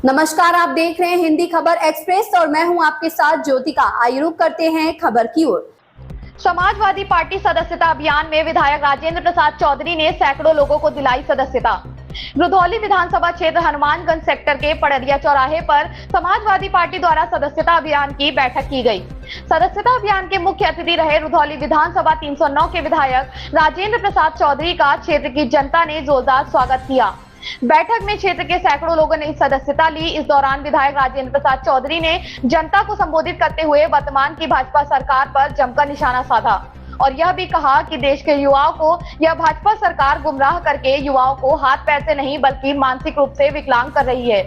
नमस्कार, आप देख रहे हैं हिंदी खबर एक्सप्रेस और मैं हूं आपके साथ ज्योतिका। आइए रुक करते हैं खबर की ओर। समाजवादी पार्टी सदस्यता अभियान में विधायक राजेंद्र प्रसाद चौधरी ने सैकड़ों लोगों को दिलाई सदस्यता। रुधौली विधानसभा क्षेत्र हनुमानगंज सेक्टर के पड़रिया चौराहे पर समाजवादी पार्टी द्वारा सदस्यता अभियान की बैठक की गई। सदस्यता अभियान के मुख्य अतिथि रहे रुधौली विधानसभा 309 के विधायक राजेंद्र प्रसाद चौधरी का क्षेत्र की जनता ने जोरदार स्वागत किया। बैठक में क्षेत्र के सैकड़ों लोगों ने सदस्यता ली। इस दौरान विधायक राजेंद्र प्रसाद चौधरी ने जनता को संबोधित करते हुए वर्तमान की भाजपा सरकार पर जमकर निशाना साधा और यह भी कहा कि देश के युवाओं को यह भाजपा सरकार गुमराह करके युवाओं को हाथ पैर से नहीं बल्कि मानसिक रूप से विकलांग कर रही है।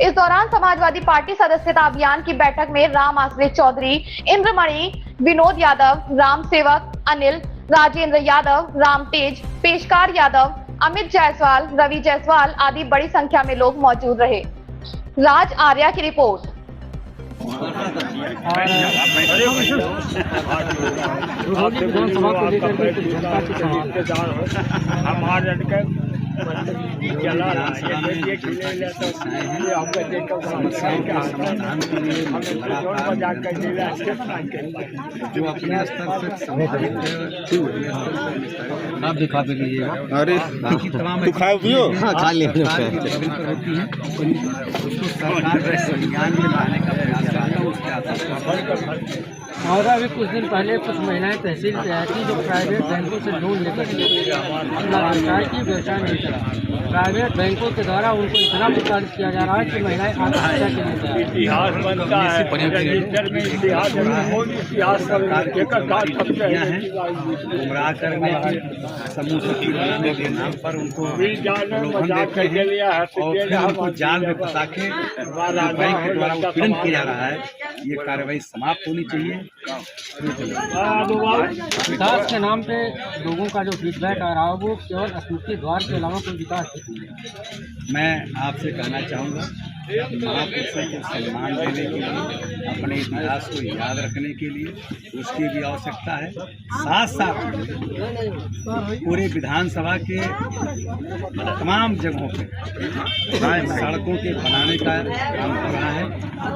इस दौरान समाजवादी पार्टी सदस्यता अभियान की बैठक में राम आश्रित चौधरी, इंद्रमणि, विनोद यादव, राम सेवक, अनिल, राजेंद्र यादव, राम तेज, पेशकार यादव, अमित जायसवाल, रवि जायसवाल आदि बड़ी संख्या में लोग मौजूद रहे। राज आर्या की रिपोर्ट। विधानसभा को लेकर के जनता के जो अपने स्तर से आप दिखा पे अरे तमाम खा लिया उसको सरकार संज्ञान में लाने का प्रयास करता है। उसके आधार और अभी कुछ दिन पहले कुछ महिलाएं तहसील पे आई थी जो प्राइवेट बैंकों से लोन लेकर अपना व्यवसाय की व्यवसाय नहीं करा। प्राइवेट बैंकों के द्वारा उनको इतना प्रताड़ित किया जा रहा है कि महिलाएं आत्महत्या के लिए इतिहास बनता है, रजिस्टर में इतिहास गुमराह करने की समूह के नाम पर उनको उनको जाल में फंसा के बैंक के द्वारा उत्पीड़न किया जा रहा है। ये कार्रवाई समाप्त होनी चाहिए। विकास के नाम पे लोगों का जो फीडबैक आ रहा है वो केवल स्मृति द्वार के अलावा कोई विकास नहीं है। मैं आपसे कहना चाहूँगा महापुरुषों को सम्मान देने के लिए, अपने इतिहास को याद रखने के लिए उसकी भी आवश्यकता है। साथ साथ पूरे विधानसभा के तमाम जगहों पे सड़कों के बनाने का काम हो रहा है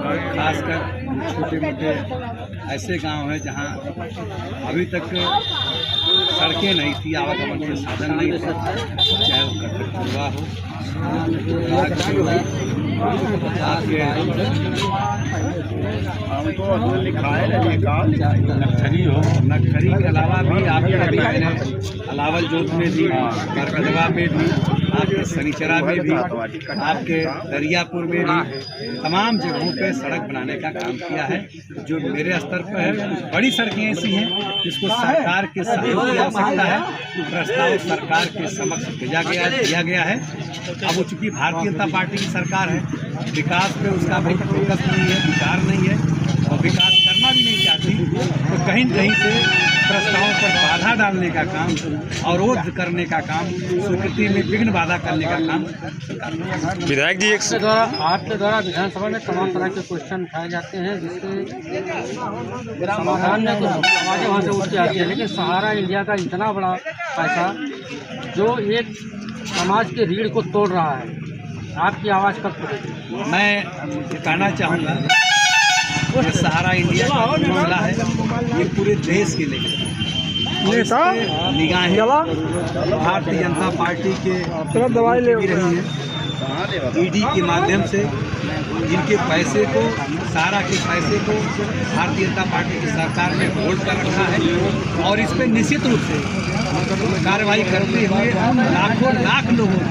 और खासकर छोटे मोटे ऐसे गांव हैं जहां अभी तक सड़कें नहीं थी, आवागमन के साधन नहीं थे, चाहे वो कटरपुरवा हो, नक्खरी हो, नक्खरी के अलावा भी आपके अलावल जोत में भी, करकदवा में भी, आपके सनीचरा में भी, आपके दरियापुर में भी तमाम जगहों पे सड़क बनाने का काम किया है। जो मेरे स्तर पर है कुछ बड़ी सड़कें ऐसी हैं जिसको सरकार के सहयोग की आवश्यकता है। प्रस्ताव सरकार के समक्ष दिया गया है। अब वो चूँकि भारतीय जनता पार्टी की सरकार है, विकास पे उसका बहुत फोकस नहीं है, विचार नहीं है और विकास करना भी नहीं चाहती, तो कहीं न कहीं से प्रस्तावों पर बाधा डालने का काम, अवरोध करने का काम, स्वीकृति में विघ्न बाधा करने का काम विधायक जी आपके द्वारा विधानसभा में तमाम तरह के क्वेश्चन उठाए जाते हैं जिससे समाधान में कुछ आवाज़ें वहाँ से उठ के आती है, लेकिन सहारा इंडिया का इतना बड़ा पैसा जो एक समाज के रीढ़ को तोड़ रहा है, आपकी आवाज़ कब पड़ेगी? मैं कहना चाहूँगा ये सहारा इंडिया का मामला है, ये पूरे देश के लिए निगाहें भारतीय जनता पार्टी के रही है। ईडी के माध्यम से जिनके पैसे को, सारा के पैसे को भारतीय जनता पार्टी की सरकार ने होल्ड कर रखा है और इस पर निश्चित रूप से कार्रवाई करते हुए लाखों लाख लोगों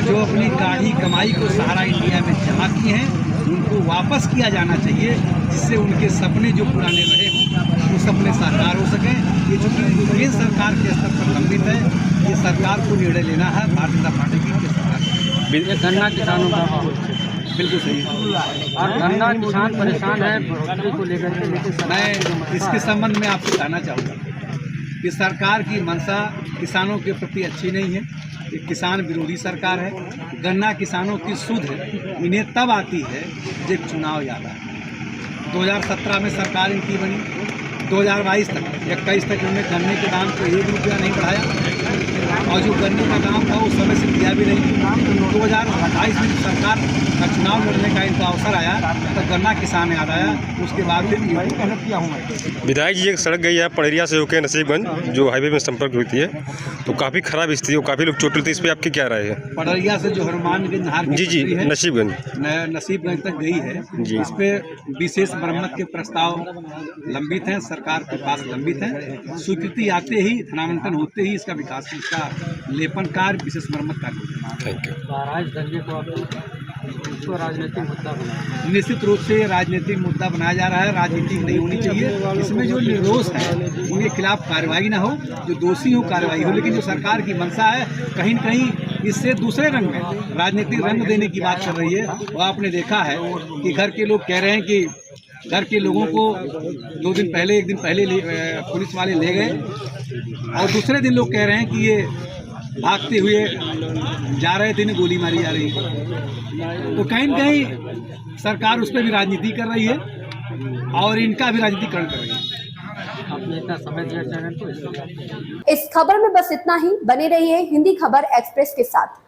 जो अपनी गाढ़ी कमाई को सहारा इंडिया में जमा किए हैं उनको वापस किया जाना चाहिए, जिससे उनके सपने जो पुराने रहे हों वो सपने साकार हो सकें। ये चूँकि केंद्र सरकार के स्तर पर लंबित है, ये सरकार को निर्णय लेना है, भारतीय जनता पार्टी की सरकार। गन्ना किसानों का बिल्कुल सही और गन्ना किसान परेशान है बढ़ोतरी को लेकर के, लेकिन मैं इसके संबंध में आपसे कहना चाहूँगा कि सरकार की मंशा किसानों के प्रति अच्छी नहीं है। ये किसान विरोधी सरकार है। गन्ना किसानों की सुध इन्हें तब आती है जब चुनाव याद आता है। 2017 में सरकार इनकी बनी, 2022 तक 21 तक उन्होंने गन्ने के दाम को 1 रुपया नहीं बढ़ाया। और जो करने का काम था वो समय से किया भी नहीं। 2028 में सरकार का चुनाव लड़ने का इनका अवसर आया तो गन्ना किसान याद आया, उसके बाद फिर विधायक जी एक सड़क गई है पड़रिया से होकर नसीबगंज जो हाईवे में संपर्क होती है, तो काफ़ी खराब स्थिति और काफ़ी लोग चोटिल थे, इस पर आपकी क्या राय है? पड़रिया से जो हनुमानगंज नहर की जी पटरी है, नसीबगंज तक गई है जी। इस पे विशेष मरम्मत के प्रस्ताव लंबित हैं, सरकार के पास लंबित हैं। स्वीकृति आते ही, धनावंतन होते ही इसका विकास, इसका लेपन कार्य, विशेष मरम्मत कार्य। Thank you. महाराज दंगे को आप इसको राजनीतिक मुद्दा बनाया, निश्चित रूप से राजनीतिक मुद्दा बनाया जा रहा है, राजनीतिक नहीं होनी चाहिए। इसमें जो निर्दोष है उनके खिलाफ कार्रवाई ना हो, जो दोषी हो कार्रवाई हो, लेकिन जो सरकार की मंशा है कहीं न कहीं इससे दूसरे रंग में राजनीतिक रंग देने की बात कर रही है। वो आपने देखा है कि घर के लोग कह रहे हैं कि घर के लोगों को 2 दिन पहले, 1 दिन पहले पुलिस वाले ले गए और दूसरे दिन लोग कह रहे हैं कि ये भागते हुए जा रहे थे, इन्हें गोली मारी जा रही है। तो कहीं न कहीं सरकार उस पर भी राजनीति कर रही है और इनका भी राजनीतिकरण कर रही है। आपने इतना समय दिया चैनल को। इस खबर में बस इतना ही। बने रहिए हिंदी खबर एक्सप्रेस के साथ।